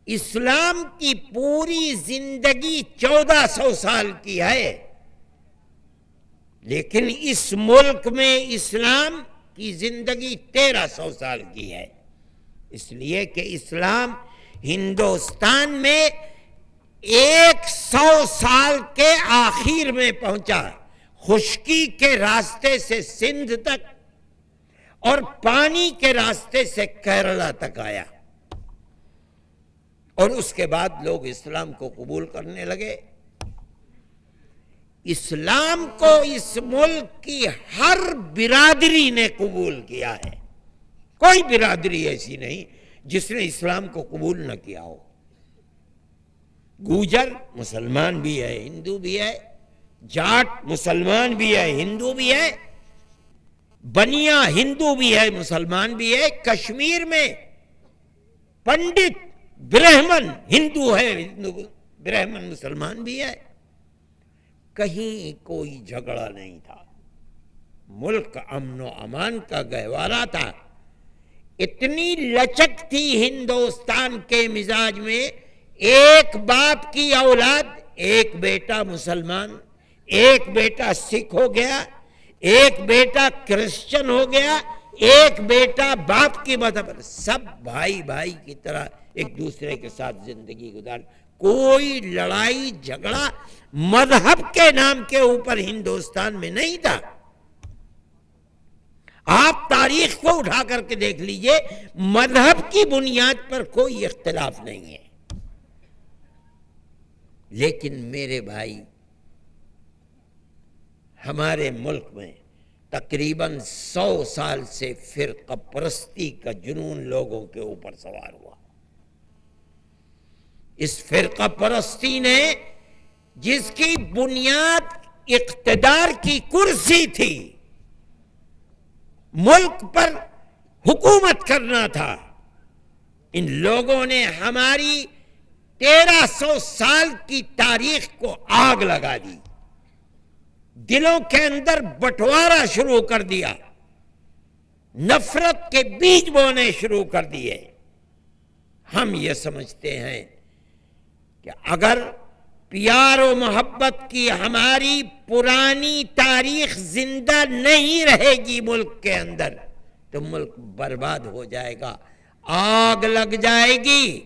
اسلام کی پوری زندگی 1400 سال کی ہے، لیکن اس ملک میں اسلام کی زندگی 1300 سال کی ہے، اس لیے کہ اسلام ہندوستان میں 100 سال کے آخر میں پہنچا، خشکی کے راستے سے سندھ تک اور پانی کے راستے سے کیرلا تک آیا، اور اس کے بعد لوگ اسلام کو قبول کرنے لگے۔ اسلام کو اس ملک کی ہر برادری نے قبول کیا ہے، کوئی برادری ایسی نہیں جس نے اسلام کو قبول نہ کیا ہو۔ گوجر مسلمان بھی ہے، ہندو بھی ہے، جاٹ مسلمان بھی ہے، ہندو بھی ہے، بنیا ہندو بھی ہے، مسلمان بھی ہے، کشمیر میں پنڈت برہمن ہندو ہے، برہمن مسلمان بھی ہے، کہیں کوئی جھگڑا نہیں تھا، ملک امن و امان کا گہوارہ تھا۔ اتنی لچک تھی ہندوستان کے مزاج میں، ایک باپ کی اولاد، ایک بیٹا مسلمان، ایک بیٹا سکھ ہو گیا، ایک بیٹا کرسچن ہو گیا، ایک بیٹا باپ کی مذہب، سب بھائی بھائی کی طرح ایک دوسرے کے ساتھ زندگی گزار، کوئی لڑائی جھگڑا مذہب کے نام کے اوپر ہندوستان میں نہیں تھا۔ آپ تاریخ کو اٹھا کر کے دیکھ لیجئے، مذہب کی بنیاد پر کوئی اختلاف نہیں ہے۔ لیکن میرے بھائی، ہمارے ملک میں تقریباً 100 سال سے فرقہ پرستی کا جنون لوگوں کے اوپر سوار ہوا۔ اس فرقہ پرستی نے، جس کی بنیاد اقتدار کی کرسی تھی، ملک پر حکومت کرنا تھا، ان لوگوں نے ہماری 1300 سال کی تاریخ کو آگ لگا دی، دلوں کے اندر بٹوارا شروع کر دیا، نفرت کے بیج بونے شروع کر دیے۔ ہم یہ سمجھتے ہیں کہ اگر پیار و محبت کی ہماری پرانی تاریخ زندہ نہیں رہے گی ملک کے اندر، تو ملک برباد ہو جائے گا، آگ لگ جائے گی۔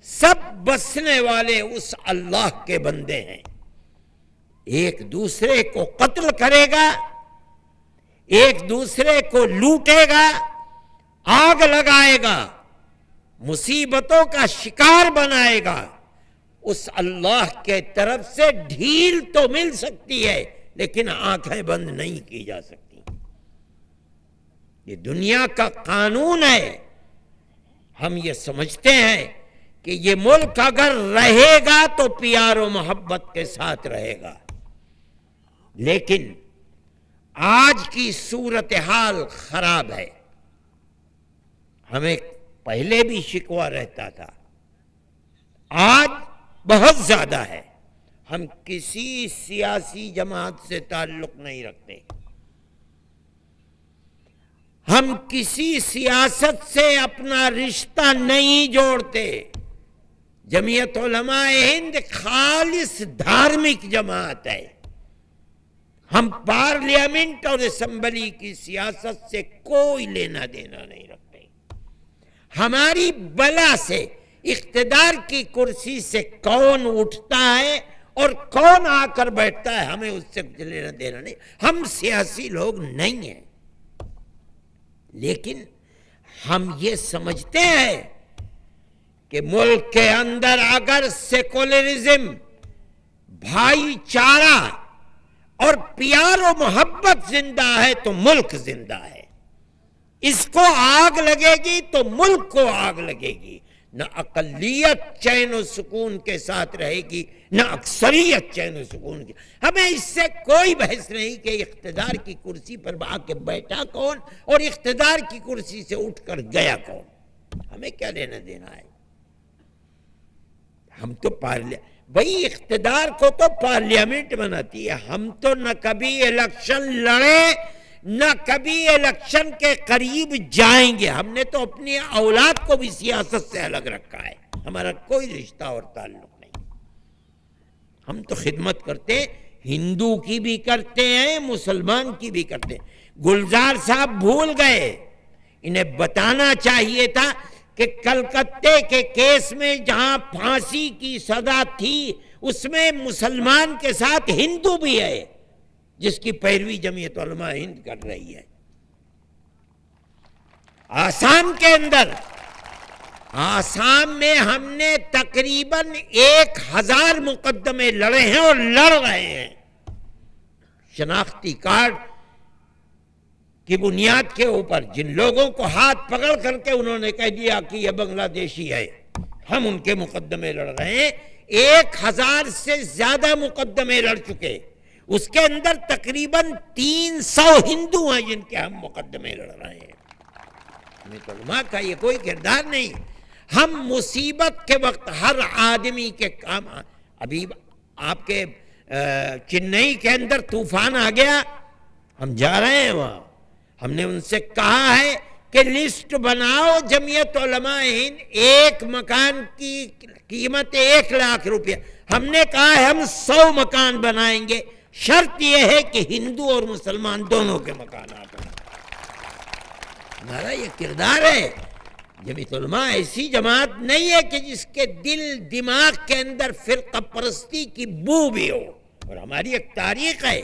سب بسنے والے اس اللہ کے بندے ہیں، ایک دوسرے کو قتل کرے گا، ایک دوسرے کو لوٹے گا، آگ لگائے گا، مصیبتوں کا شکار بنائے گا۔ اس اللہ کے طرف سے ڈھیل تو مل سکتی ہے، لیکن آنکھیں بند نہیں کی جا سکتی۔ یہ دنیا کا قانون ہے۔ ہم یہ سمجھتے ہیں کہ یہ ملک اگر رہے گا تو پیار و محبت کے ساتھ رہے گا، لیکن آج کی صورتحال خراب ہے۔ ہمیں پہلے بھی شکوہ رہتا تھا، آج بہت زیادہ ہے۔ ہم کسی سیاسی جماعت سے تعلق نہیں رکھتے، ہم کسی سیاست سے اپنا رشتہ نہیں جوڑتے۔ جمعیت علماء ہند خالص دھارمک جماعت ہے، ہم پارلیمنٹ اور اسمبلی کی سیاست سے کوئی لینا دینا نہیں رکھتے۔ ہماری بلا سے، اقتدار کی کرسی سے کون اٹھتا ہے اور کون آ کر بیٹھتا ہے، ہمیں اس سے کچھ لینا دینا نہیں۔ ہم سیاسی لوگ نہیں ہیں، لیکن ہم یہ سمجھتے ہیں کہ ملک کے اندر اگر سیکولرزم، بھائی چارہ اور پیار و محبت زندہ ہے تو ملک زندہ ہے۔ اس کو آگ لگے گی تو ملک کو آگ لگے گی۔ نہ اقلیت چین و سکون کے ساتھ رہے گی، نہ اکثریت چین و سکون کی۔ ہمیں اس سے کوئی بحث نہیں کہ اقتدار کی کرسی پر آ کے بیٹھا کون اور اقتدار کی کرسی سے اٹھ کر گیا کون، ہمیں کیا لینا دینا ہے۔ ہم تو بھئی اقتدار کو تو پارلیمنٹ بناتی ہے، ہم تو نہ کبھی الیکشن لڑے نہ کبھی الیکشن کے قریب جائیں گے۔ ہم نے تو اپنی اولاد کو بھی سیاست سے الگ رکھا ہے۔ ہمارا کوئی رشتہ اور تعلق نہیں. ہم تو خدمت کرتے ہیں، ہندو کی بھی کرتے ہیں، مسلمان کی بھی کرتے ہیں. گلزار صاحب بھول گئے، انہیں بتانا چاہیے تھا کہ کلکتے کے کیس میں جہاں پھانسی کی سزا تھی اس میں مسلمان کے ساتھ ہندو بھی ہے جس کی پیروی جمعیت علماء ہند کر رہی ہے. آسام کے اندر، آسام میں ہم نے تقریباً 1000 مقدمے لڑے ہیں اور لڑ رہے ہیں. شناختی کارڈ کی بنیاد کے اوپر جن لوگوں کو ہاتھ پکڑ کر کے انہوں نے کہہ دیا کہ یہ بنگلہ دیشی ہے، ہم ان کے مقدمے لڑ رہے ہیں. 1000 سے زیادہ مقدمے لڑ چکے، اس کے اندر تقریباً 300 ہندو ہیں جن کے ہم مقدمے لڑ رہے ہیں. علماء کا یہ کوئی کردار نہیں. ہم مصیبت کے وقت ہر آدمی کے کام، ابھی آپ کے چنئی کے اندر طوفان آ گیا، ہم جا رہے ہیں وہاں، ہم نے ان سے کہا ہے کہ لسٹ بناؤ جمعیت علماء ہند، ایک مکان کی قیمت 1 لاکھ روپیہ. ہم نے کہا ہے ہم 100 مکان بنائیں گے، شرط یہ ہے کہ ہندو اور مسلمان دونوں کے مکانات ہیں. ہمارا یہ کردار ہے. جمعیت علماء ایسی جماعت نہیں ہے کہ جس کے دل دماغ کے اندر فرقہ پرستی کی بو بھی ہو. اور ہماری ایک تاریخ ہے،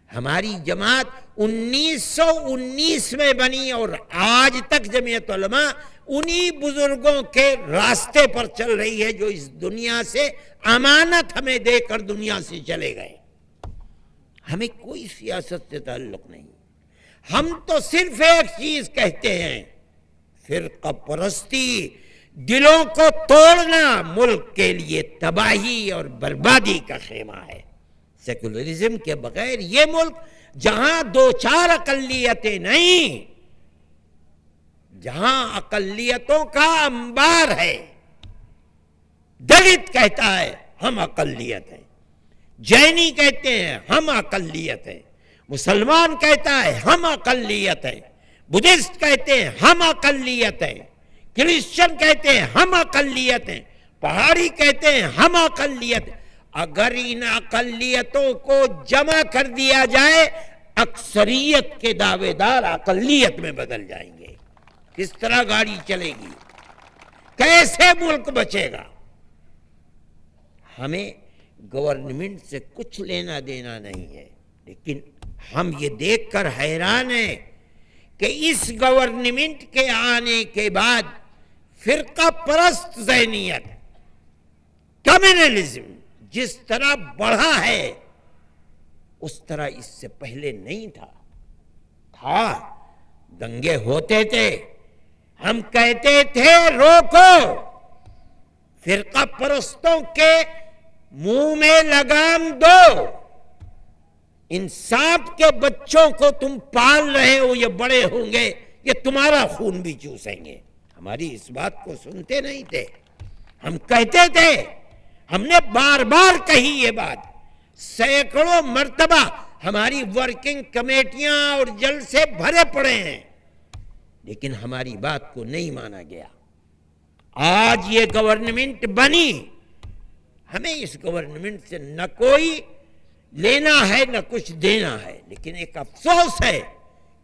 ہماری جماعت 1919 میں بنی اور آج تک جمعیت علماء انہی بزرگوں کے راستے پر چل رہی ہے جو اس دنیا سے امانت ہمیں دے کر دنیا سے چلے گئے. ہمیں کوئی سیاست سے تعلق نہیں. ہم تو صرف ایک چیز کہتے ہیں، فرقہ پرستی، دلوں کو توڑنا ملک کے لیے تباہی اور بربادی کا خیمہ ہے. سیکولرزم کے بغیر یہ ملک جہاں 2-4 اقلیتیں نہیں، جہاں اقلیتوں کا انبار ہے. دلت کہتا ہے ہم اقلیت ہیں، جینی کہتے ہیں ہم اقلیت ہیں، مسلمان کہتا ہے ہم اقلیت ہیں، بدھسٹ کہتے ہیں ہم اقلیت ہیں، کرسچن کہتے ہیں ہم اقلیت ہیں، پہاڑی کہتے ہیں ہم اقلیت ہیں. اگر ان اقلیتوں کو جمع کر دیا جائے، اکثریت کے دعوے دار اقلیت میں بدل جائیں گے. کس طرح گاڑی چلے گی؟ کیسے ملک بچے گا؟ ہمیں گورنمنٹ سے کچھ لینا دینا نہیں ہے، لیکن ہم یہ دیکھ کر حیران ہیں کہ اس گورنمنٹ کے آنے کے بعد فرقہ پرست ذہنیت، کمیونلزم جس طرح بڑھا ہے اس طرح اس سے پہلے نہیں تھا. دنگے ہوتے تھے، ہم کہتے تھے روکو، فرقہ پرستوں کے منہ میں لگام دو. ان سانپ کے بچوں کو تم پال رہے ہو، یہ بڑے ہوں گے یہ تمہارا خون بھی چوسیں گے. ہماری اس بات کو سنتے نہیں تھے. ہم کہتے تھے، ہم نے بار بار کہی یہ بات، سینکڑوں مرتبہ ہماری ورکنگ کمیٹیاں اور جلسے بھرے پڑے ہیں، لیکن ہماری بات کو نہیں مانا گیا. آج یہ گورنمنٹ بنی، ہمیں اس گورنمنٹ سے نہ کوئی لینا ہے نہ کچھ دینا ہے، لیکن ایک افسوس ہے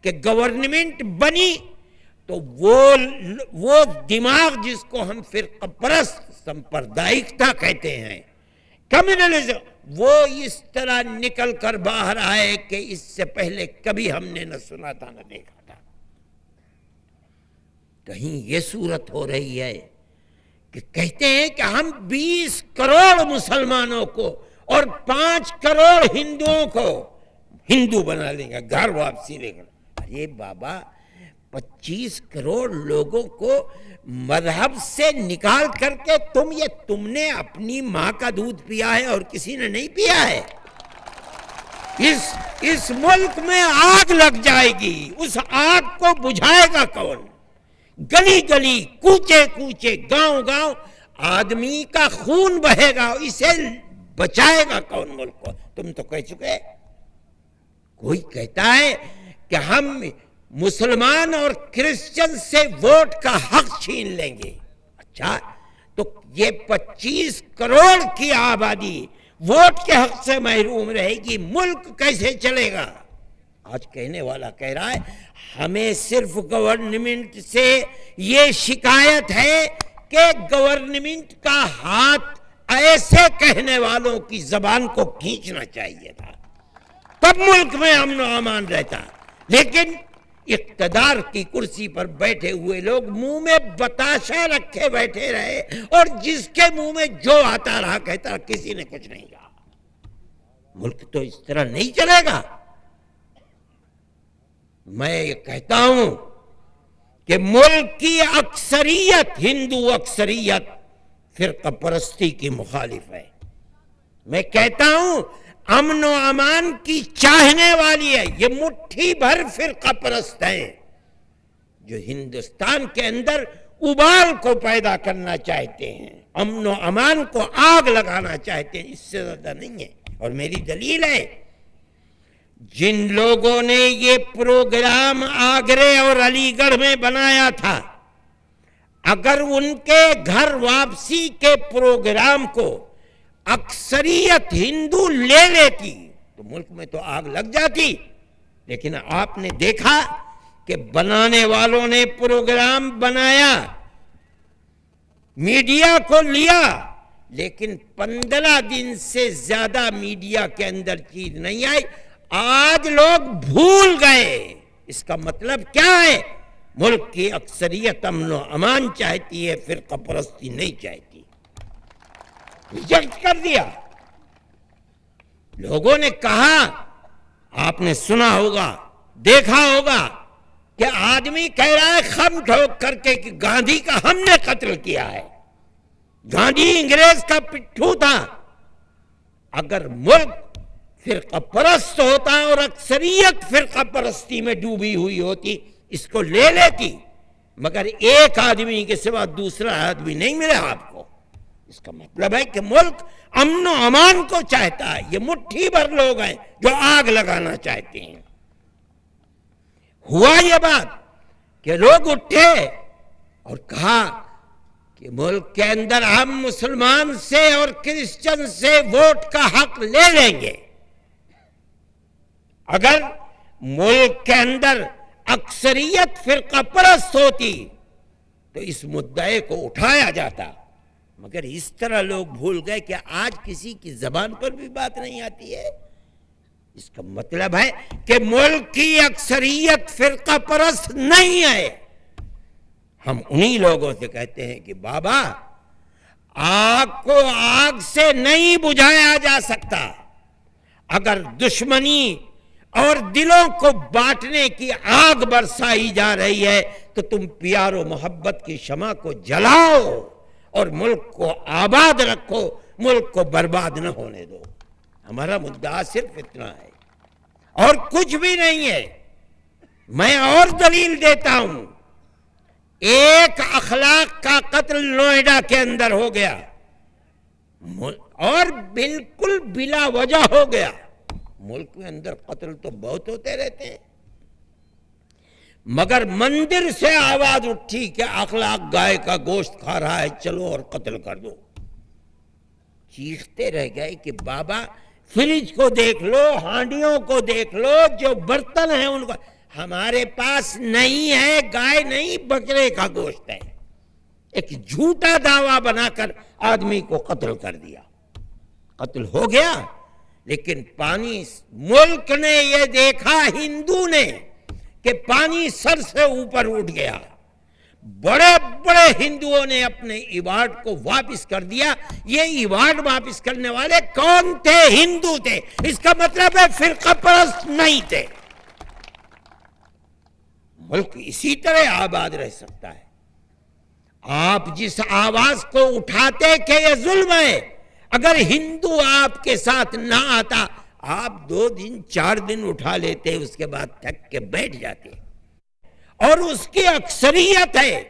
کہ گورنمنٹ بنی تو وہ دماغ جس کو ہم فرقہ پرست سمپردائکتا کہتے ہیں، کمیونلزم، وہ اس طرح نکل کر باہر آئے کہ اس سے پہلے کبھی ہم نے نہ سنا تھا نہ دیکھا تھا. کہیں یہ صورت ہو رہی ہے کہ کہتے ہیں کہ ہم 20 کروڑ مسلمانوں کو اور 5 کروڑ ہندوؤں کو ہندو بنا لیں گے، گھر واپسی لے کر. ارے بابا، 25 کروڑ لوگوں کو مذہب سے نکال کر کے تم نے اپنی ماں کا دودھ پیا ہے اور کسی نے نہیں پیا ہے. اس ملک میں آگ لگ جائے گی، اس آگ کو بجھائے گا کون؟ گلی گلی، کوچے کوچے، گاؤں گاؤں آدمی کا خون بہے گا، اسے بچائے گا کون ملک کو؟ تم تو کہہ چکے. کوئی کہتا ہے کہ ہم مسلمان اور کرسچن سے ووٹ کا حق چھین لیں گے. اچھا، تو یہ 25 کروڑ کی آبادی ووٹ کے حق سے محروم رہے گی، ملک کیسے چلے گا؟ آج کہنے والا کہہ رہا ہے ہمیں صرف گورنمنٹ سے یہ شکایت ہے کہ گورنمنٹ کا ہاتھ ایسے کہنے والوں کی زبان کو کھینچنا چاہیے تھا، تب ملک میں امن و امان رہتا. لیکن اقتدار کی کرسی پر بیٹھے ہوئے لوگ منہ میں بتاشا رکھے بیٹھے رہے اور جس کے منہ میں جو آتا رہا کہتا، کسی نے کچھ نہیں کہا. ملک تو اس طرح نہیں چلے گا. میں یہ کہتا ہوں کہ ملک کی اکثریت، ہندو اکثریت فرقہ پرستی کی مخالف ہے. میں کہتا ہوں امن و امان کی چاہنے والی ہے. یہ مٹھی بھر فرقہ پرست ہیں جو ہندوستان کے اندر ابال کو پیدا کرنا چاہتے ہیں، امن و امان کو آگ لگانا چاہتے ہیں، اس سے زیادہ نہیں ہے. اور میری دلیل ہے، جن لوگوں نے یہ پروگرام آگرے اور علی گڑھ میں بنایا تھا، اگر ان کے گھر واپسی کے پروگرام کو اکثریت ہندو لے لیتی تو ملک میں تو آگ لگ جاتی. لیکن آپ نے دیکھا کہ بنانے والوں نے پروگرام بنایا، میڈیا کو لیا، لیکن 15 دن سے زیادہ میڈیا کے اندر چیز نہیں آئی. آج لوگ بھول گئے. اس کا مطلب کیا ہے؟ ملک کی اکثریت امن و امان چاہتی ہے، فرقہ پرستی نہیں چاہتی. ریجیکٹ کر دیا. لوگوں نے کہا، آپ نے سنا ہوگا، دیکھا ہوگا کہ آدمی کہہ رہا ہے خم ٹھوک کر کے کہ گاندھی کا ہم نے قتل کیا ہے. گاندھی انگریز کا پٹھو تھا. اگر ملک فرقہ پرست ہوتا اور اکثریت فرقہ پرستی میں ڈوبی ہوئی ہوتی، اس کو لے لیتی. مگر ایک آدمی کے سوا دوسرا آدمی نہیں ملا آپ کو. اس کا مطلب ہے کہ ملک امن و امان کو چاہتا ہے. یہ مٹھی بھر لوگ ہیں جو آگ لگانا چاہتے ہیں. ہوا یہ بات کہ لوگ اٹھے اور کہا کہ ملک کے اندر ہم مسلمان سے اور کرسچن سے ووٹ کا حق لے لیں گے. اگر ملک کے اندر اکثریت فرقہ پرست ہوتی تو اس مدعے کو اٹھایا جاتا. مگر اس طرح لوگ بھول گئے کہ آج کسی کی زبان پر بھی بات نہیں آتی ہے. اس کا مطلب ہے کہ ملک کی اکثریت فرقہ پرست نہیں ہے. ہم انہی لوگوں سے کہتے ہیں کہ بابا، آگ کو آگ سے نہیں بجھایا جا سکتا. اگر دشمنی اور دلوں کو بانٹنے کی آگ برسائی جا رہی ہے تو تم پیار و محبت کی شمع کو جلاؤ اور ملک کو آباد رکھو، ملک کو برباد نہ ہونے دو. ہمارا مدعا صرف اتنا ہے اور کچھ بھی نہیں ہے. میں اور دلیل دیتا ہوں. ایک اخلاق کا قتل نوئیڈا کے اندر ہو گیا اور بالکل بلا وجہ ہو گیا. ملک میں اندر قتل تو بہت ہوتے رہتے ہیں، مگر مندر سے آواز اٹھی کہ اخلاق گائے کا گوشت کھا رہا ہے، چلو اور قتل کر دو. چیختے رہ گئے کہ بابا فریج کو دیکھ لو، ہانڈیوں کو دیکھ لو، جو برتن ہیں ان کو. ہمارے پاس نہیں ہے، گائے نہیں بکرے کا گوشت ہے. ایک جھوٹا دعویٰ بنا کر آدمی کو قتل کر دیا. قتل ہو گیا، لیکن پانی، ملک نے یہ دیکھا، ہندو نے، کہ پانی سر سے اوپر اٹھ گیا. بڑے بڑے ہندوؤں نے اپنے ایوارڈ کو واپس کر دیا. یہ ایوارڈ واپس کرنے والے کون تھے؟ ہندو تھے. اس کا مطلب ہے فرقہ پرست نہیں تھے. ملک اسی طرح آباد رہ سکتا ہے. آپ جس آواز کو اٹھاتے کہ یہ ظلم ہے، اگر ہندو آپ کے ساتھ نہ آتا، آپ 2 دن 4 دن اٹھا لیتے، اس کے بعد تھک کے بیٹھ جاتے. اور اس کی اکثریت ہے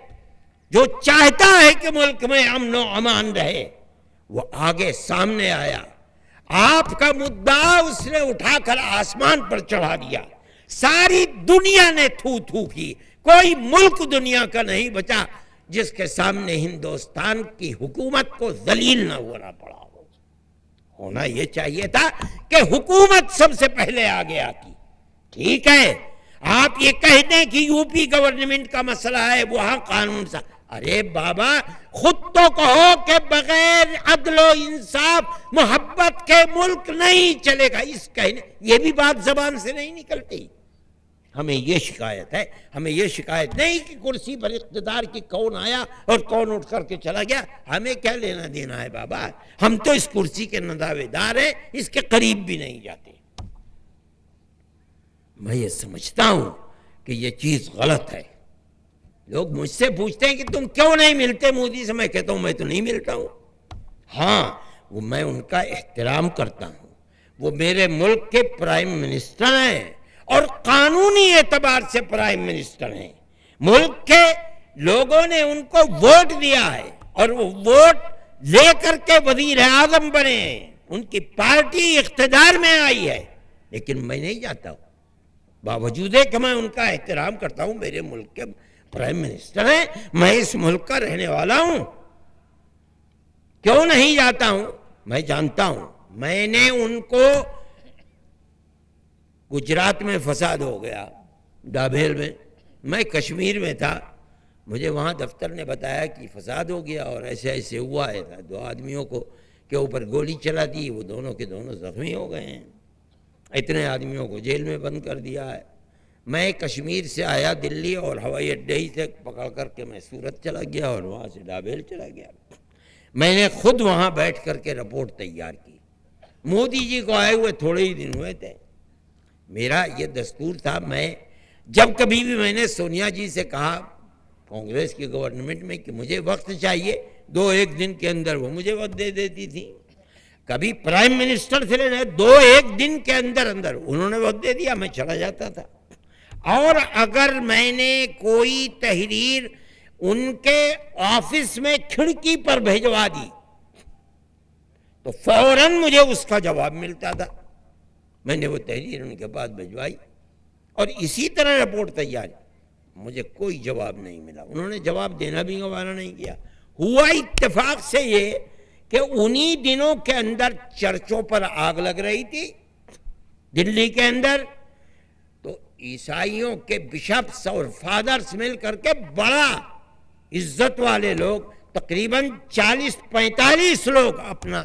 جو چاہتا ہے کہ ملک میں امن و امان رہے، وہ آگے سامنے آیا. آپ کا مدعا اس نے اٹھا کر آسمان پر چڑھا دیا. ساری دنیا نے تھو تھو کی. کوئی ملک دنیا کا نہیں بچا جس کے سامنے ہندوستان کی حکومت کو ذلیل نہ ہونا پڑا ہو. ہونا یہ چاہیے تھا کہ حکومت سب سے پہلے آگے آتی. ٹھیک ہے آپ یہ کہہ دیں کہ یو پی گورنمنٹ کا مسئلہ ہے وہاں قانون سا. ارے بابا خود تو کہو کہ بغیر عدل و انصاف محبت کے ملک نہیں چلے گا. اس کہنے یہ بھی بات زبان سے نہیں نکلتی. ہمیں یہ شکایت ہے, ہمیں یہ شکایت نہیں کہ کرسی پر اقتدار کی کون آیا اور کون اٹھ کر کے چلا گیا. ہمیں کیا لینا دینا ہے بابا, ہم تو اس کرسی کے نہ دعوے دار ہیں, اس کے قریب بھی نہیں جاتے. میں یہ سمجھتا ہوں کہ یہ چیز غلط ہے. لوگ مجھ سے پوچھتے ہیں کہ تم کیوں نہیں ملتے مودی سے, میں کہتا ہوں میں تو نہیں ملتا ہوں. ہاں وہ میں ان کا احترام کرتا ہوں, وہ میرے ملک کے پرائم منسٹر ہیں اور قانونی اعتبار سے پرائم منسٹر ہیں. ملک کے لوگوں نے ان کو ووٹ دیا ہے اور وہ ووٹ لے کر کے وزیر اعظم بنے ہیں, ان کی پارٹی اقتدار میں آئی ہے. لیکن میں نہیں جاتا ہوں, باوجود ہے کہ میں ان کا احترام کرتا ہوں, میرے ملک کے پرائم منسٹر ہیں, میں اس ملک کا رہنے والا ہوں. کیوں نہیں جاتا ہوں؟ میں جانتا ہوں. میں نے ان کو گجرات میں فساد ہو گیا ڈابھیل میں کشمیر میں تھا, مجھے وہاں دفتر نے بتایا کہ فساد ہو گیا اور ایسے ایسے ہوا ہے. 2 آدمیوں کو کے اوپر گولی چلا دی, وہ دونوں کے دونوں زخمی ہو گئے ہیں. اتنے آدمیوں کو جیل میں بند کر دیا ہے. میں کشمیر سے آیا دلی اور ہوائی اڈے ہی سے پکڑ کر کے میں سورت چلا گیا اور وہاں سے ڈابھیل چلا گیا. میں نے خود وہاں بیٹھ کر کے رپورٹ تیار کی. مودی جی کو آئے ہوئے تھوڑے ہی دن ہوئے تھے. میرا یہ دستور تھا, میں جب کبھی بھی میں نے سونیا جی سے کہا کانگریس کی گورنمنٹ میں کہ مجھے وقت چاہیے, 2-1 دن کے اندر وہ مجھے وقت دے دیتی تھی. کبھی پرائم منسٹر تھے 2-1 دن کے اندر انہوں نے وقت دے دیا, میں چلا جاتا تھا. اور اگر میں نے کوئی تحریر ان کے آفس میں کھڑکی پر بھیجوا دی تو فوراً مجھے اس کا جواب ملتا تھا. میں نے وہ تحریر ان کے پاس بھجوائی اور اسی طرح رپورٹ تیار, مجھے کوئی جواب نہیں ملا. انہوں نے جواب دینا بھی گوارا نہیں کیا. ہوا اتفاق سے یہ کہ انہی دنوں کے اندر چرچوں پر آگ لگ رہی تھی دلی کے اندر, تو عیسائیوں کے بشپس اور فادرز مل کر کے بڑا عزت والے لوگ تقریباً 40-45 لوگ اپنا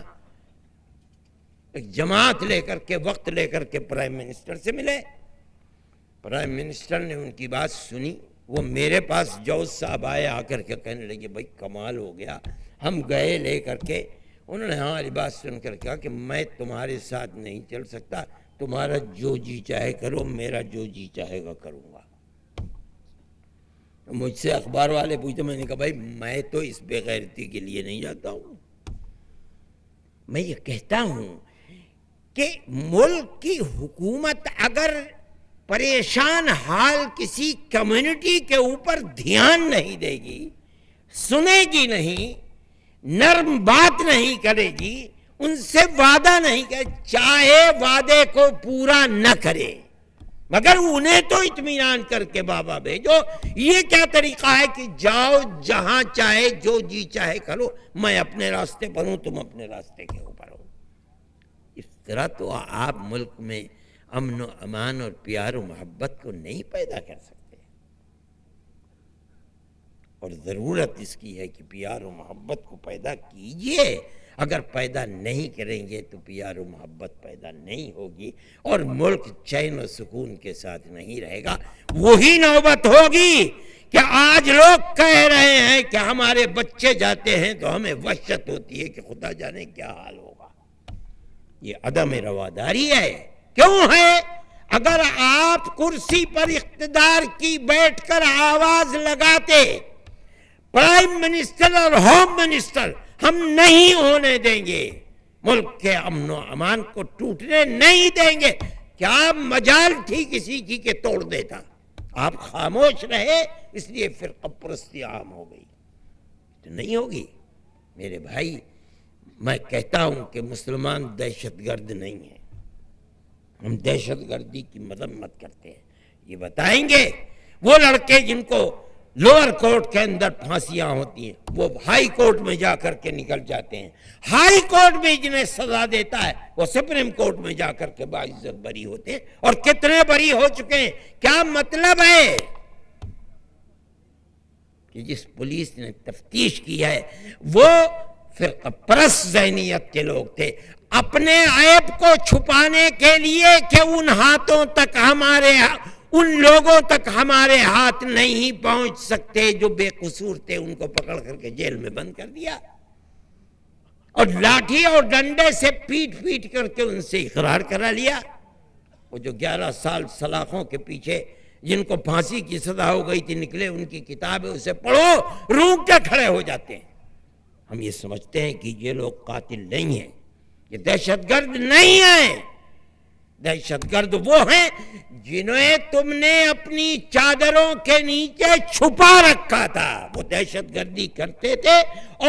ایک جماعت لے کر کے وقت لے کر کے پرائم منسٹر سے ملے. پرائم منسٹر نے ان کی بات سنی. وہ میرے پاس جوز صاحب آئے, آ کر کے کہنے لگے بھائی کمال ہو گیا. ہم گئے لے کر کے, انہوں نے ہماری بات سن کر کہا کہ میں تمہارے ساتھ نہیں چل سکتا, تمہارا جو جی چاہے کرو, میرا جو جی چاہے گا کروں گا. مجھ سے اخبار والے پوچھتے, میں نے کہا بھائی میں تو اس بے غیرتی کے لیے نہیں جاتا ہوں. میں یہ کہتا ہوں کہ ملک کی حکومت اگر پریشان حال کسی کمیونٹی کے اوپر دھیان نہیں دے گی, سنے گی نہیں, نرم بات نہیں کرے گی, ان سے وعدہ نہیں کرے, چاہے وعدے کو پورا نہ کرے مگر انہیں تو اطمینان کر کے بابا بھیجو. یہ کیا طریقہ ہے کہ جاؤ جہاں چاہے جو جی چاہے کرو, میں اپنے راستے پر ہوں, تم اپنے راستے کے اوپر ہو. اس طرح تو آپ ملک میں امن و امان اور پیار و محبت کو نہیں پیدا کر سکتے. اور ضرورت اس کی ہے کہ پیار و محبت کو پیدا کیجئے. اگر پیدا نہیں کریں گے تو پیار و محبت پیدا نہیں ہوگی اور ملک چین و سکون کے ساتھ نہیں رہے گا. وہی نوبت ہوگی کہ آج لوگ کہہ رہے ہیں کہ ہمارے بچے جاتے ہیں تو ہمیں وحشت ہوتی ہے کہ خدا جانے کیا حال ہوگا. یہ عدم رواداری ہے. کیوں ہے؟ اگر آپ کرسی پر اقتدار کی بیٹھ کر آواز لگاتے پرائم منسٹر اور ہوم منسٹر ہم نہیں ہونے دیں گے, ملک کے امن و امان کو ٹوٹنے نہیں دیں گے, کیا مجال تھی کسی کی کہ توڑ دیتا؟ آپ خاموش رہے, اس لیے فرقہ پرستی عام ہو گئی. تو نہیں ہوگی میرے بھائی. میں کہتا ہوں کہ مسلمان دہشت گرد نہیں ہیں, ہم دہشت گردی کی مذمت کرتے ہیں. یہ بتائیں گے وہ لڑکے جن کو لوور کورٹ کے اندر پھانسیاں ہوتی ہیں، وہ ہائی کورٹ میں جا کر کے نکل جاتے ہیں، ہائی کورٹ میں جنہیں سزا دیتا ہے وہ سپریم کورٹ میں جا کر کے باعزت بری ہوتے ہیں، اور کتنے بری ہو چکے ہیں۔ کیا مطلب ہے کہ جس پولیس نے تفتیش کی ہے وہ فرقہ پرست ذہنیت کے لوگ تھے، اپنے عیب کو چھپانے کے لیے کہ ان ہاتھوں تک ان لوگوں تک ہمارے ہاتھ نہیں پہنچ سکتے جو بے قصور تھے، ان کو پکڑ کر کے جیل میں بند کر دیا، اور لاٹھی اور ڈنڈے سے پیٹ کر کے ان سے اقرار کرا لیا۔ وہ جو 11 سال سلاخوں کے پیچھے جن کو پھانسی کی سزا ہو گئی تھی نکلے، ان کی کتابیں اسے پڑھو روک کے کھڑے ہو جاتے ہیں۔ ہم یہ سمجھتے ہیں کہ یہ لوگ قاتل نہیں ہیں، یہ دہشت گرد نہیں ہیں۔ دہشت گرد وہ ہیں جنہیں تم نے اپنی چادروں کے نیچے چھپا رکھا تھا، وہ دہشت گردی کرتے تھے،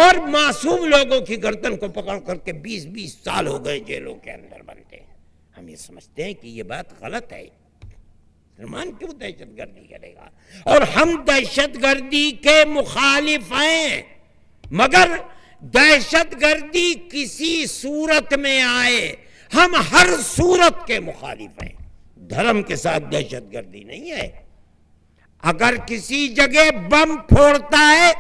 اور معصوم لوگوں کی گردن کو پکڑ کر کے 20 سال ہو گئے جیلوں کے اندر بنتے ہیں۔ ہم یہ سمجھتے ہیں کہ یہ بات غلط ہے، مسلمان کیوں دہشت گردی کرے گا؟ اور ہم دہشت گردی کے مخالف ہیں، مگر دہشت گردی کسی صورت میں آئے ہم ہر صورت کے مخالف ہیں۔ دھرم کے ساتھ دہشت گردی نہیں ہے۔ اگر کسی جگہ بم پھوڑتا ہے